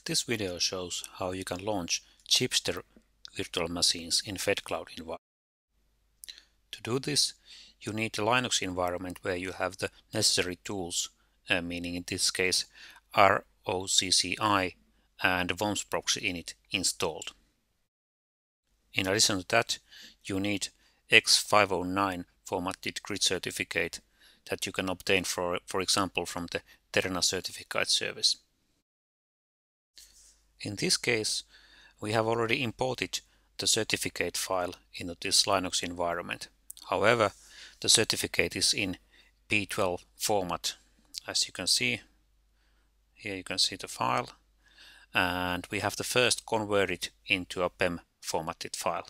This video shows how you can launch Chipster virtual machines in FedCloud environment. To do this, you need a Linux environment where you have the necessary tools, meaning in this case ROCCI and WOMS proxy init installed. In addition to that, you need X509 formatted grid certificate that you can obtain for example from the Terna certificate service. In this case, we have already imported the certificate file into this Linux environment. However, the certificate is in P12 format. As you can see, here you can see the file, and we have to first convert it into a PEM formatted file.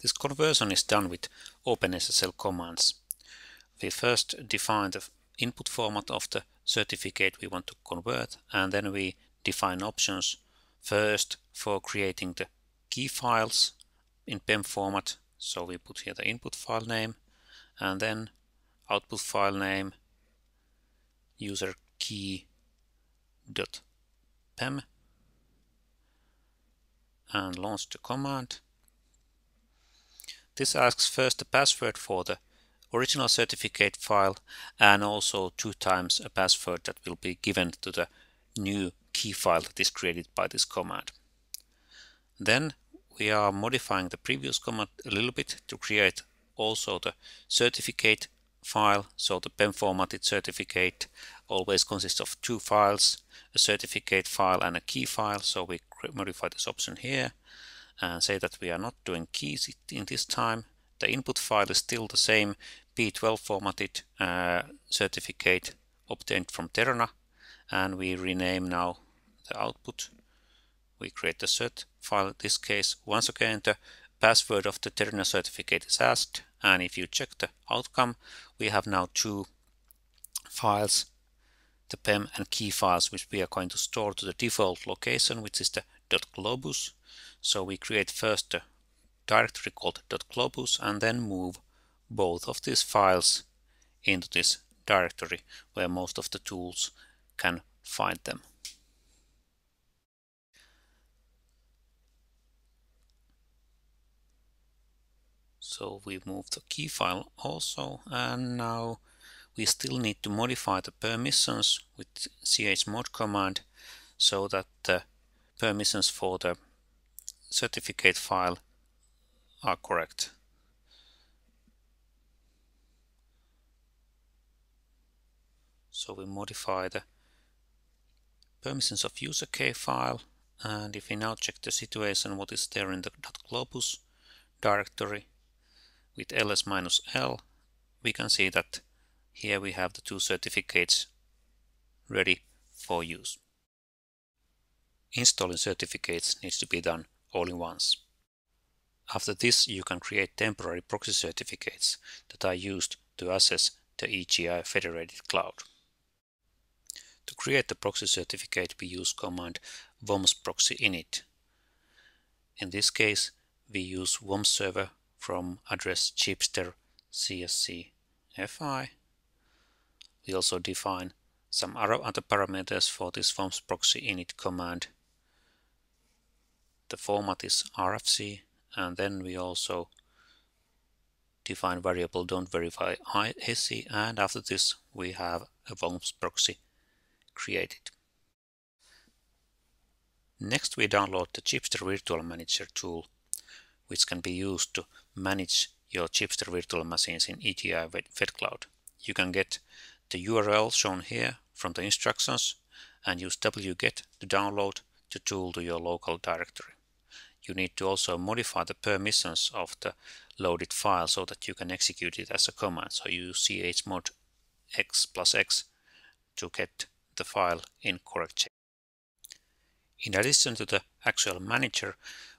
This conversion is done with OpenSSL commands. We first define the input format of the certificate we want to convert, and then we define options first for creating the key files in PEM format. So we put here the input file name and then output file name user key.pem and launch the command. This asks first the password for the original certificate file and also 2 times a password that will be given to the new key file that is created by this command. Then we are modifying the previous command a little bit to create also the certificate file. So the PEM formatted certificate always consists of 2 files, a certificate file and a key file. So we modify this option here and say that we are not doing keys in this time. The input file is still the same P12 formatted certificate obtained from Terna, and we rename now the output. We create the cert file in this case. Once again, the password of the Terna certificate is asked, and if you check the outcome, we have now 2 files, the PEM and key files, which we are going to store to the default location, which is the .globus. So we create first the directory called .globus and then move both of these files into this directory where most of the tools can find them. So we move the key file also, and now we still need to modify the permissions with chmod command so that the permissions for the certificate file are correct. So we modify the permissions of user key file, and if we now check the situation what is there in the .globus directory with ls-l, we can see that here we have the 2 certificates ready for use. Installing certificates needs to be done all in once. After this, you can create temporary proxy certificates that are used to access the EGI Federated cloud. To create the proxy certificate, we use command WOMS proxy init. In this case, we use WOMS server from address Chipster csc.fi. We also define some other parameters for this WOMS proxy init command. The format is RFC, and then we also define variable don't verify ISC, and after this we have a WOMS proxy created. Next, we download the Chipster Virtual Manager tool, which can be used to manage your Chipster virtual machines in EGI FedCloud. You can get the URL shown here from the instructions and use wget to download the tool to your local directory. You need to also modify the permissions of the loaded file so that you can execute it as a command. So you use chmod x+x to get the file in correct shape. In addition to the actual manager,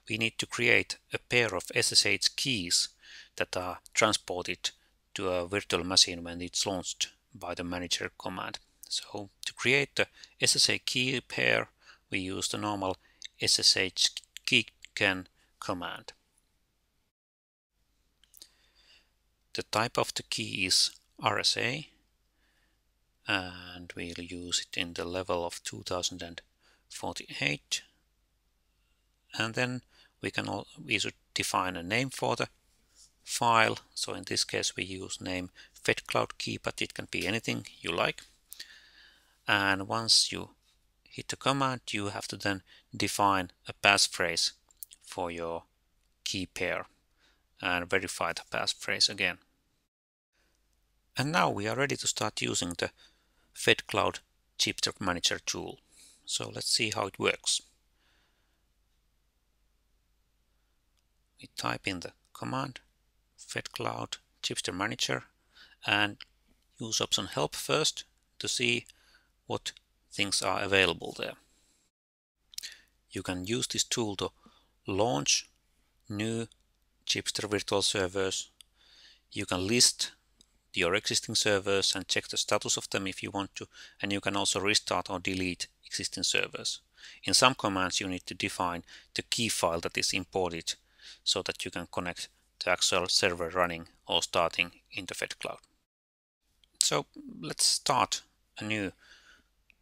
we need to create a pair of SSH keys that are transported to a virtual machine when it's launched by the manager command. So to create the SSH key pair, we use the normal SSH keygen command. The type of the key is RSA, and we'll use it in the level of 2048. And then we should define a name for the file. So in this case we use name FedCloud key, but it can be anything you like. And once you hit the command, you have to then define a passphrase for your key pair and verify the passphrase again. And now we are ready to start using the FedCloud Chipster Manager tool. So let's see how it works. We type in the command FedCloud Chipster Manager and use option help first to see what things are available there. You can use this tool to launch new Chipster virtual servers. You can list your existing servers and check the status of them if you want to, and you can also restart or delete existing servers. In some commands you need to define the key file that is imported so that you can connect the actual server running or starting in the FedCloud. So let's start a new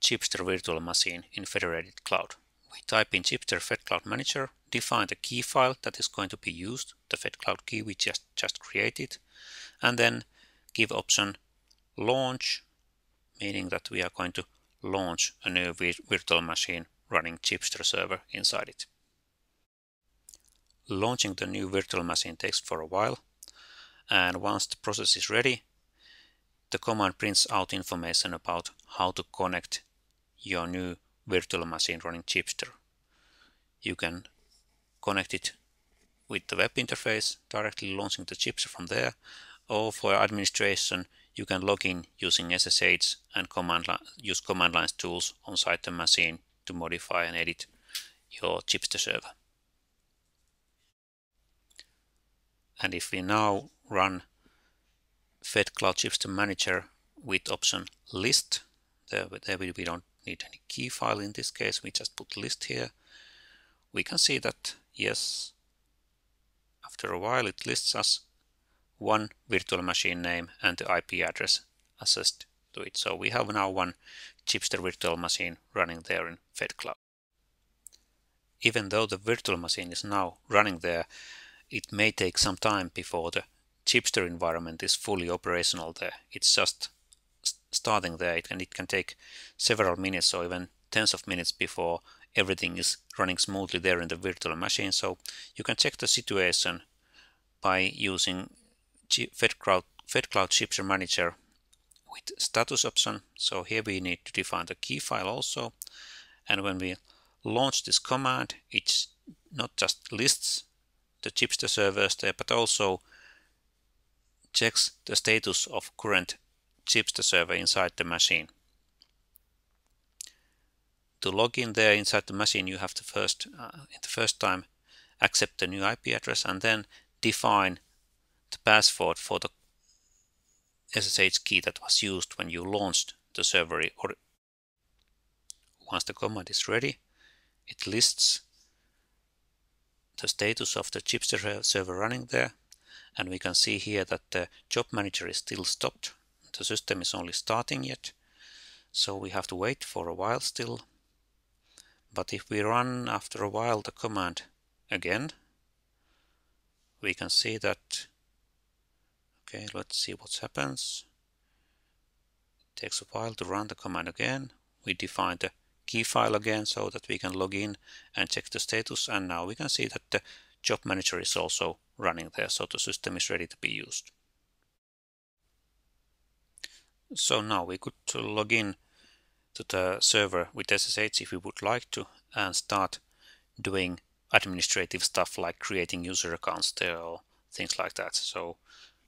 Chipster virtual machine in Federated Cloud. We type in Chipster FedCloud Manager, define the key file that is going to be used, the FedCloud key we just created, and then give option launch, meaning that we are going to launch a new virtual machine running Chipster server inside it. Launching the new virtual machine takes for a while, and once the process is ready, the command prints out information about how to connect your new virtual machine running Chipster. You can connect it with the web interface, directly launching the Chipster from there, or for administration you can log in using SSH and use command line tools on-site the machine to modify and edit your Chipster server. And if we now run FedCloud Chipster Manager with option list, there we don't need any key file in this case, we just put list here. We can see that yes, after a while it lists us one virtual machine name and the IP address assessed to it. So we have now one Chipster virtual machine running there in FedCloud. Even though the virtual machine is now running there, it may take some time before the Chipster environment is fully operational there. It's just starting there, and it can take several minutes or even tens of minutes before everything is running smoothly there in the virtual machine. So you can check the situation by using FedCloud Chipster Manager with status option. So here we need to define the key file also, and when we launch this command, it not just lists the Chipster servers there, but also checks the status of current Chipster server inside the machine. To log in there inside the machine, you have to first, in the first time, accept the new IP address and then define the password for the SSH key that was used when you launched the server. Or once the command is ready, it lists the status of the Chipster server running there, and we can see here that the job manager is still stopped. The system is only starting yet, so we have to wait for a while still. But if we run after a while the command again, we can see that, okay, let's see what happens. It takes a while to run the command again. We define the key file again so that we can log in and check the status, and now we can see that the job manager is also running there, so the system is ready to be used. So now we could log in to the server with SSH if we would like to, and start doing administrative stuff like creating user accounts there or things like that. So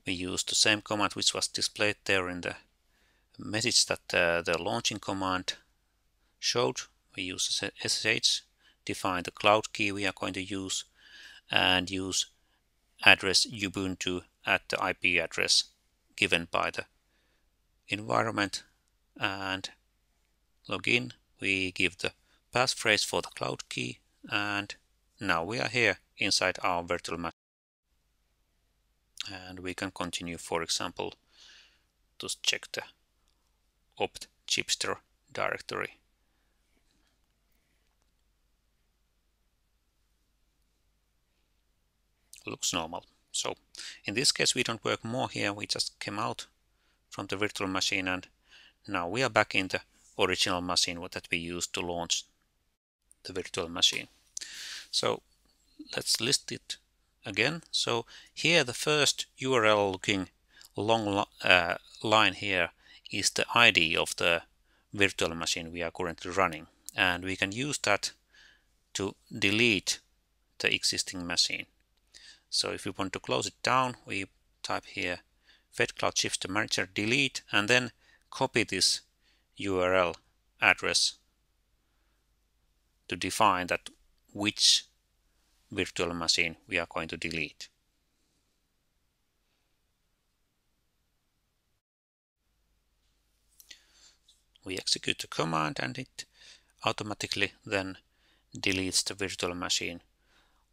we use the same command which was displayed there in the message that the launching command showed. We use SSH, define the cloud key we are going to use, and use address Ubuntu at the IP address given by the environment, and log in. We give the passphrase for the cloud key, and now we are here inside our virtual machine. And we can continue, for example, to check the opt Chipster directory. Looks normal. So in this case we don't work more here, we just came out from the virtual machine and now we are back in the original machine that we used to launch the virtual machine. So let's list it again. So here the first URL looking long line here is the ID of the virtual machine we are currently running, and we can use that to delete the existing machine. So if we want to close it down, we type here FedCloud Chipster Manager delete and then copy this URL address to define that which virtual machine we are going to delete. We execute the command and it automatically then deletes the virtual machine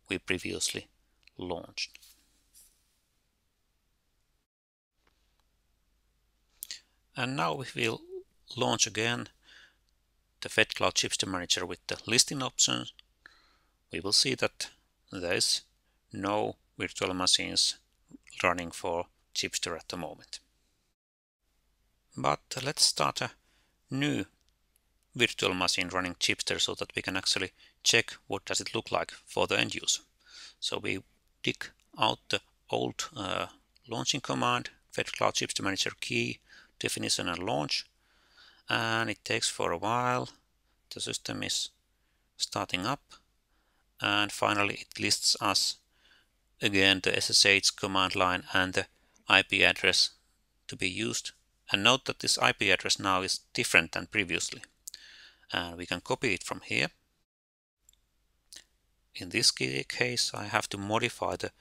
we previously launched. And now we will launch again the FedCloud Chipster Manager with the listing options. We will see that there is no virtual machines running for Chipster at the moment. But let's start a new virtual machine running Chipster so that we can actually check what does it look like for the end user. So we dig out the old launching command, FedCloud Chipster Manager key, definition and launch, and it takes for a while. The system is starting up and finally it lists us again the SSH command line and the IP address to be used. And note that this IP address now is different than previously. And we can copy it from here. In this case, I have to modify the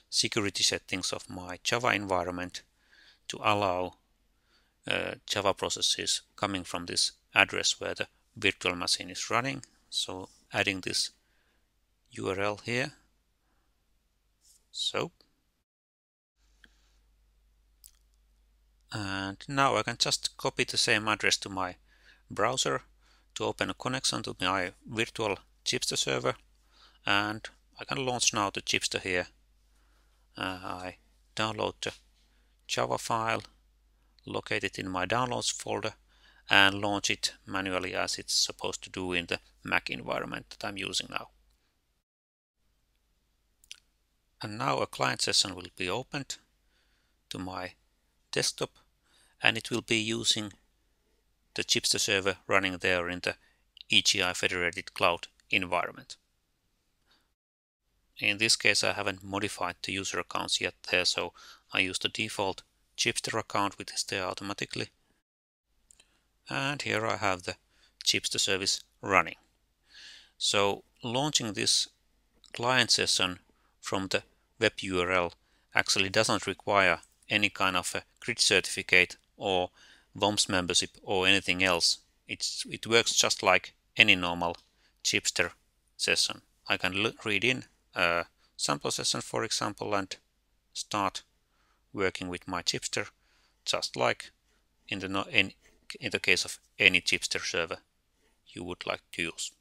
security settings of my Java environment to allow Java processes coming from this address where the virtual machine is running. So adding this URL here. So. And now I can just copy the same address to my browser to open a connection to my virtual Chipster server, and I can launch now the Chipster here. I download the Java file, locate it in my downloads folder, and launch it manually as it's supposed to do in the Mac environment that I'm using now. And now a client session will be opened to my desktop, and it will be using the Chipster server running there in the EGI Federated cloud environment. In this case, I haven't modified the user accounts yet there, so I use the default Chipster account which is there automatically. And here I have the Chipster service running. So launching this client session from the web URL actually doesn't require any kind of a grid certificate or WOMS membership or anything else. It works just like any normal Chipster session. I can read in a sample session, for example, and start working with my Chipster just like in the case of any Chipster server you would like to use.